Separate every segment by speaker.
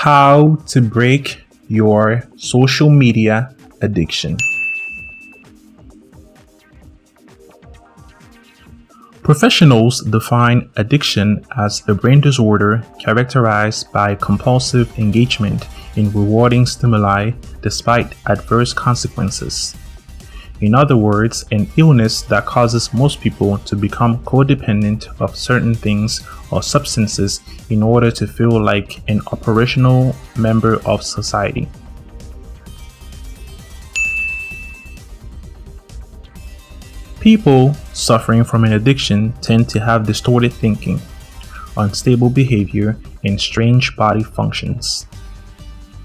Speaker 1: How to break your social media addiction. Professionals define addiction as a brain disorder characterized by compulsive engagement in rewarding stimuli despite adverse consequences. In other words, an illness that causes most people to become codependent of certain things or substances in order to feel like an operational member of society. People suffering from an addiction tend to have distorted thinking, unstable behavior, and strange body functions.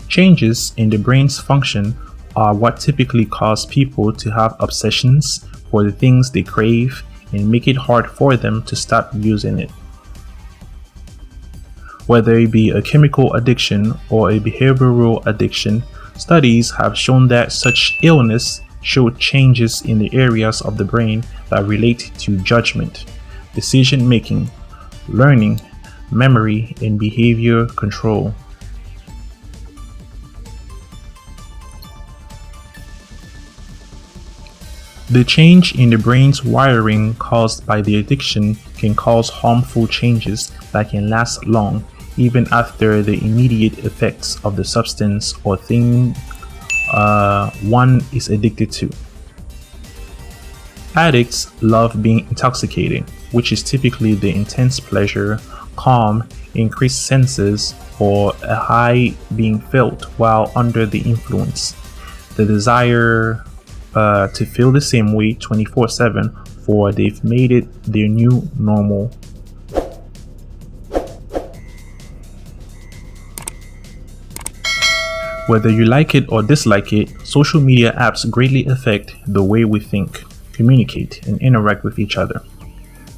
Speaker 1: Changes in the brain's function are what typically cause people to have obsessions for the things they crave and make it hard for them to stop using it. Whether it be a chemical addiction or a behavioral addiction, studies have shown that such illness show changes in the areas of the brain that relate to judgment, decision making, learning, memory, and behavior control. The change in the brain's wiring caused by the addiction can cause harmful changes that can last long, even after the immediate effects of the substance or thing one is addicted to. Addicts love being intoxicated, which is typically the intense pleasure, calm, increased senses, or a high being felt while under the influence. The desire to feel the same way 24/7, for they've made it their new normal. Whether you like it or dislike it, social media apps greatly affect the way we think, communicate, and interact with each other.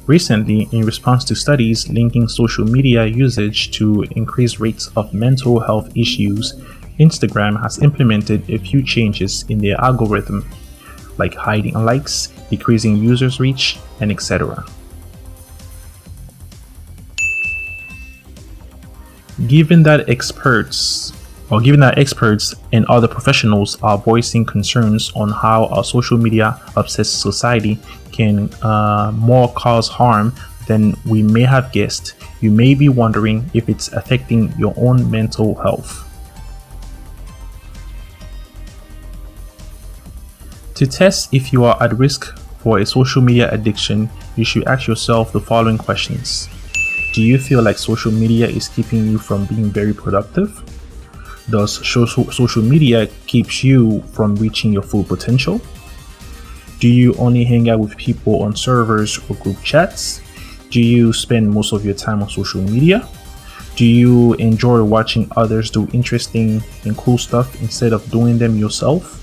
Speaker 1: Recently, in response to studies linking social media usage to increased rates of mental health issues, Instagram has implemented a few changes in their algorithm, like hiding likes, decreasing users' reach, and etc. Given that experts and other professionals are voicing concerns on how our social media obsessed society can more cause harm than we may have guessed, you may be wondering if it's affecting your own mental health. To test if you are at risk for a social media addiction, you should ask yourself the following questions. Do you feel like social media is keeping you from being very productive? Does social media keeps you from reaching your full potential? Do you only hang out with people on servers or group chats? Do you spend most of your time on social media? Do you enjoy watching others do interesting and cool stuff instead of doing them yourself?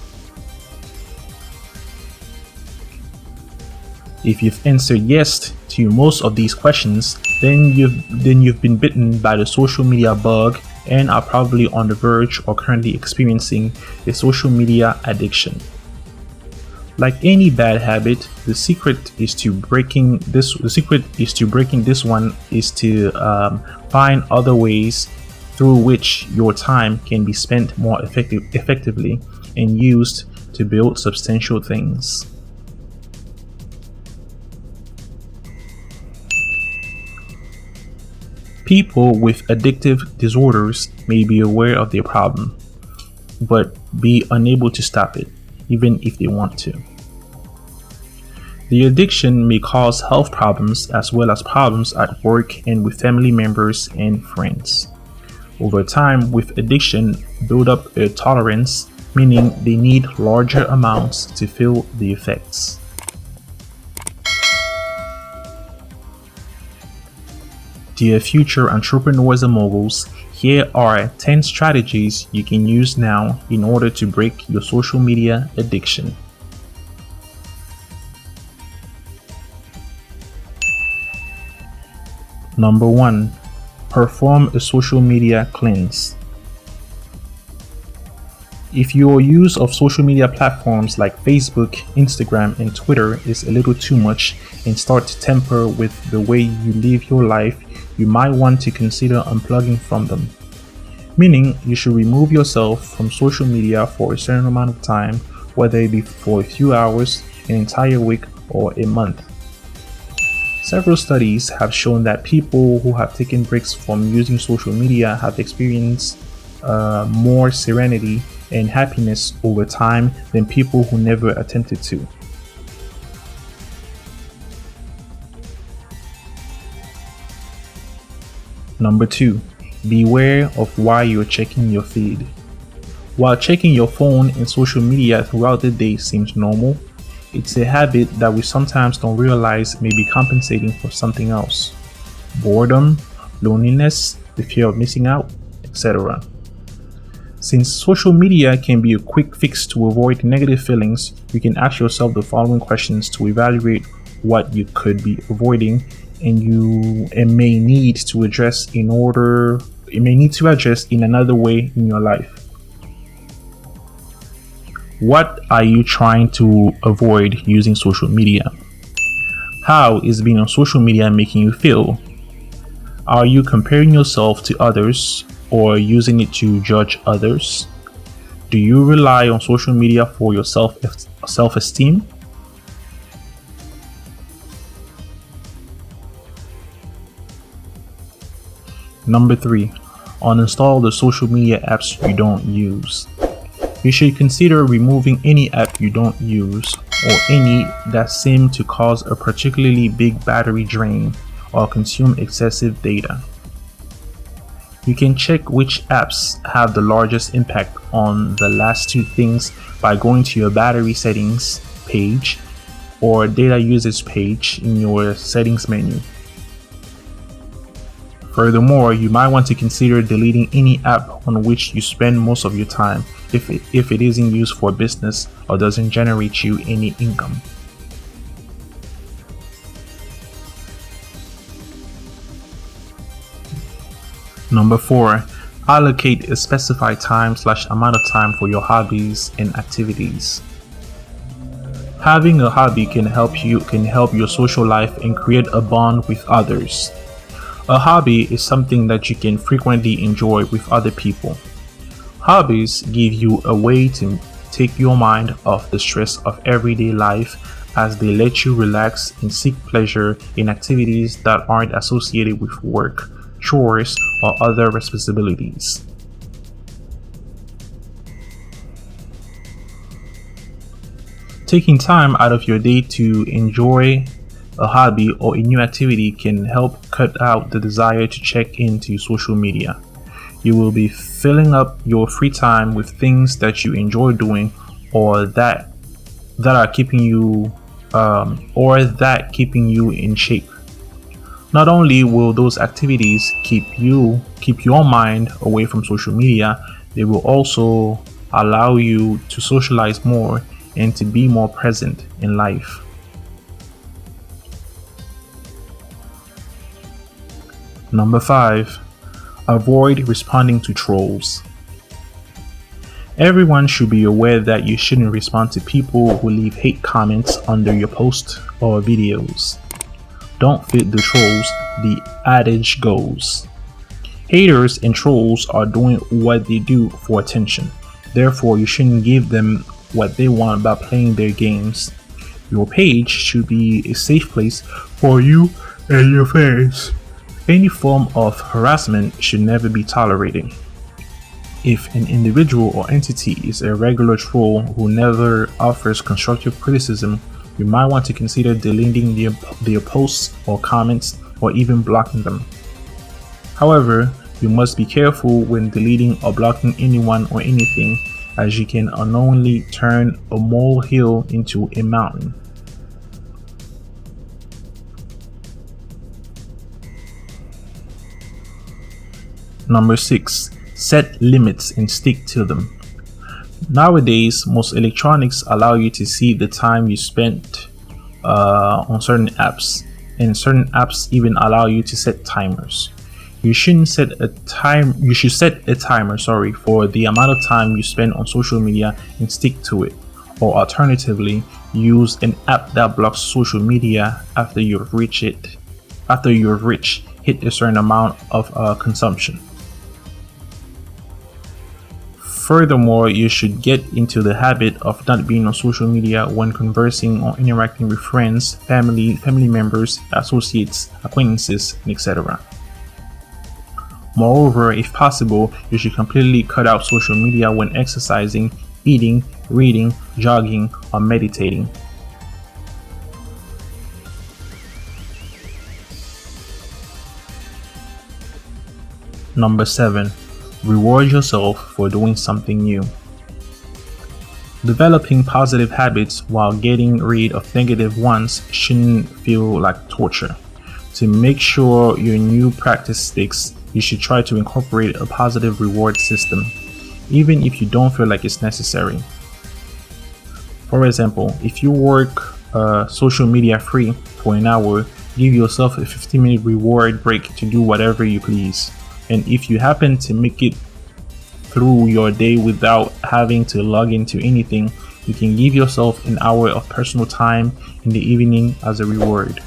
Speaker 1: If you've answered yes to most of these questions, then you've been bitten by the social media bug and are probably on the verge or currently experiencing a social media addiction. Like any bad habit, the secret to breaking this one is to find other ways through which your time can be spent more effectively and used to build substantial things. People with addictive disorders may be aware of their problem, but be unable to stop it, even if they want to. The addiction may cause health problems as well as problems at work and with family members and friends. Over time, with addiction, build up a tolerance, meaning they need larger amounts to feel the effects. Dear future entrepreneurs and moguls, here are 10 strategies you can use now in order to break your social media addiction. Number 1. Perform a social media cleanse. If your use of social media platforms like Facebook, Instagram, and Twitter is a little too much and start to tamper with the way you live your life, you might want to consider unplugging from them. meaning you should remove yourself from social media for a certain amount of time, whether it be for a few hours, an entire week, or a month. Several studies have shown that people who have taken breaks from using social media have experienced more serenity and happiness over time than people who never attempted to. Number 2. Beware of why you're checking your feed. While checking your phone and social media throughout the day seems normal, it's a habit that we sometimes don't realize may be compensating for something else. Boredom, loneliness, the fear of missing out, etc. Since social media can be a quick fix to avoid negative feelings, you can ask yourself the following questions to evaluate what you could be avoiding and may need to address in another way in your life. What are you trying to avoid using social media? How is being on social media making you feel? Are you comparing yourself to others or using it to judge others? Do you rely on social media for your self-esteem? Number 3. Uninstall the social media apps you don't use. You should consider removing any app you don't use or any that seem to cause a particularly big battery drain or consume excessive data. You can check which apps have the largest impact on the last two things by going to your battery settings page or data usage page in your settings menu. Furthermore, you might want to consider deleting any app on which you spend most of your time if it isn't used for business or doesn't generate you any income. Number 4. Allocate a specified time/amount of time for your hobbies and activities. Having a hobby can help your social life and create a bond with others. A hobby is something that you can frequently enjoy with other people. Hobbies give you a way to take your mind off the stress of everyday life as they let you relax and seek pleasure in activities that aren't associated with work, chores, or other responsibilities. Taking time out of your day to enjoy a hobby or a new activity can help cut out the desire to check into social media. You will be filling up your free time with things that you enjoy doing or that keeping you in shape. Not only will those activities keep your mind away from social media, they will also allow you to socialize more and to be more present in life. Number 5. Avoid responding to trolls. Everyone should be aware that you shouldn't respond to people who leave hate comments under your posts or videos. Don't feed the trolls, the adage goes. Haters and trolls are doing what they do for attention. Therefore, you shouldn't give them what they want by playing their games. Your page should be a safe place for you and your fans. Any form of harassment should never be tolerated. If an individual or entity is a regular troll who never offers constructive criticism, you might want to consider deleting their posts or comments or even blocking them. However, you must be careful when deleting or blocking anyone or anything, as you can unknowingly turn a molehill into a mountain. Number 6. Set limits and stick to them. Nowadays, most electronics allow you to see the time you spent on certain apps, and certain apps even allow you to set timers. You should set a timer for the amount of time you spend on social media and stick to it. Or alternatively, use an app that blocks social media after you've hit a certain amount of consumption. Furthermore, you should get into the habit of not being on social media when conversing or interacting with friends, family members, associates, acquaintances, etc. Moreover, if possible, you should completely cut out social media when exercising, eating, reading, jogging, or meditating. Number 7. Reward yourself for doing something new. Developing positive habits while getting rid of negative ones shouldn't feel like torture. To make sure your new practice sticks, you should try to incorporate a positive reward system, even if you don't feel like it's necessary. For example, if you work social media free for an hour, give yourself a 15-minute reward break to do whatever you please. And if you happen to make it through your day without having to log into anything, you can give yourself an hour of personal time in the evening as a reward.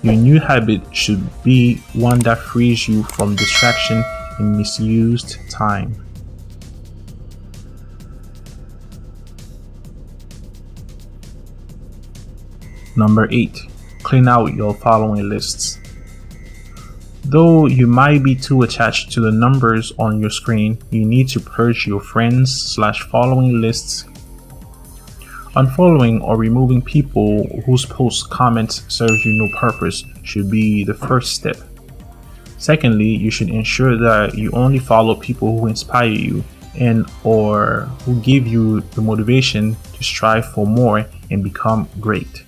Speaker 1: Your new habit should be one that frees you from distraction and misused time. Number 8. Clean out your following lists. Though you might be too attached to the numbers on your screen, you need to purge your friends/following lists. Unfollowing or removing people whose posts, comments serve you no purpose should be the first step. Secondly, you should ensure that you only follow people who inspire you and or who give you the motivation to strive for more and become great.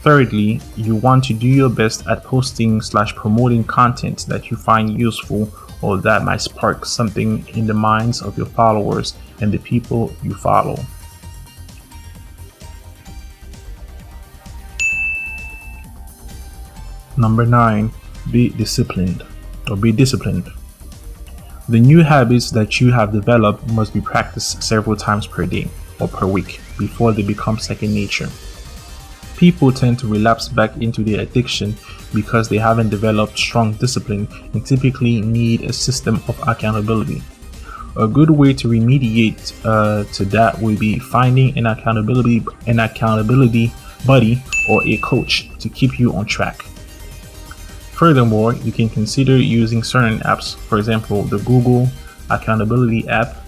Speaker 1: Thirdly, you want to do your best at posting/promoting content that you find useful or that might spark something in the minds of your followers and the people you follow. Number 9, be disciplined. The new habits that you have developed must be practiced several times per day or per week before they become second nature. People tend to relapse back into their addiction because they haven't developed strong discipline and typically need a system of accountability. A good way to remediate to that would be finding an accountability buddy or a coach to keep you on track. Furthermore, you can consider using certain apps, for example, the Google Accountability app.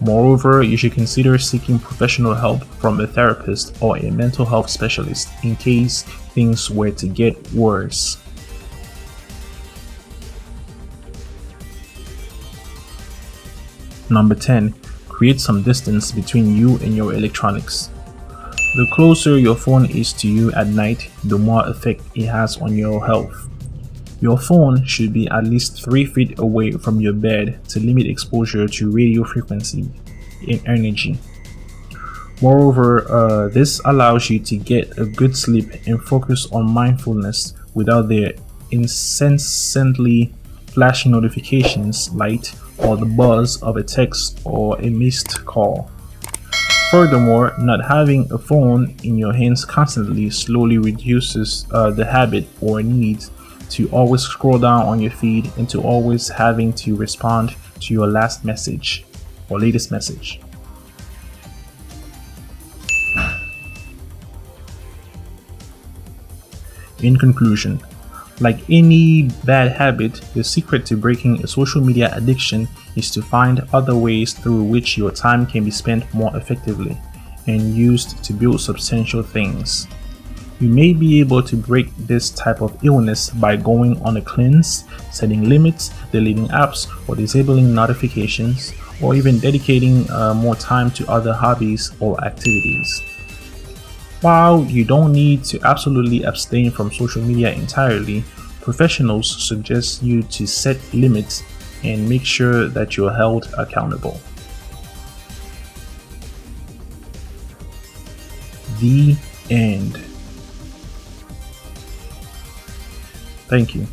Speaker 1: Moreover, you should consider seeking professional help from a therapist or a mental health specialist in case things were to get worse. Number 10. Create some distance between you and your electronics. The closer your phone is to you at night, the more effect it has on your health. Your phone should be at least 3 feet away from your bed to limit exposure to radio frequency and energy. Moreover, this allows you to get a good sleep and focus on mindfulness without the incessantly flashing notifications, light, or the buzz of a text or a missed call. Furthermore, not having a phone in your hands constantly slowly reduces the habit or need to always scroll down on your feed and to always having to respond to your last message or latest message. In conclusion, like any bad habit, the secret to breaking a social media addiction is to find other ways through which your time can be spent more effectively and used to build substantial things. You may be able to break this type of illness by going on a cleanse, setting limits, deleting apps, or disabling notifications, or even dedicating more time to other hobbies or activities. While you don't need to absolutely abstain from social media entirely, professionals suggest you to set limits and make sure that you're held accountable. The end. Thank you.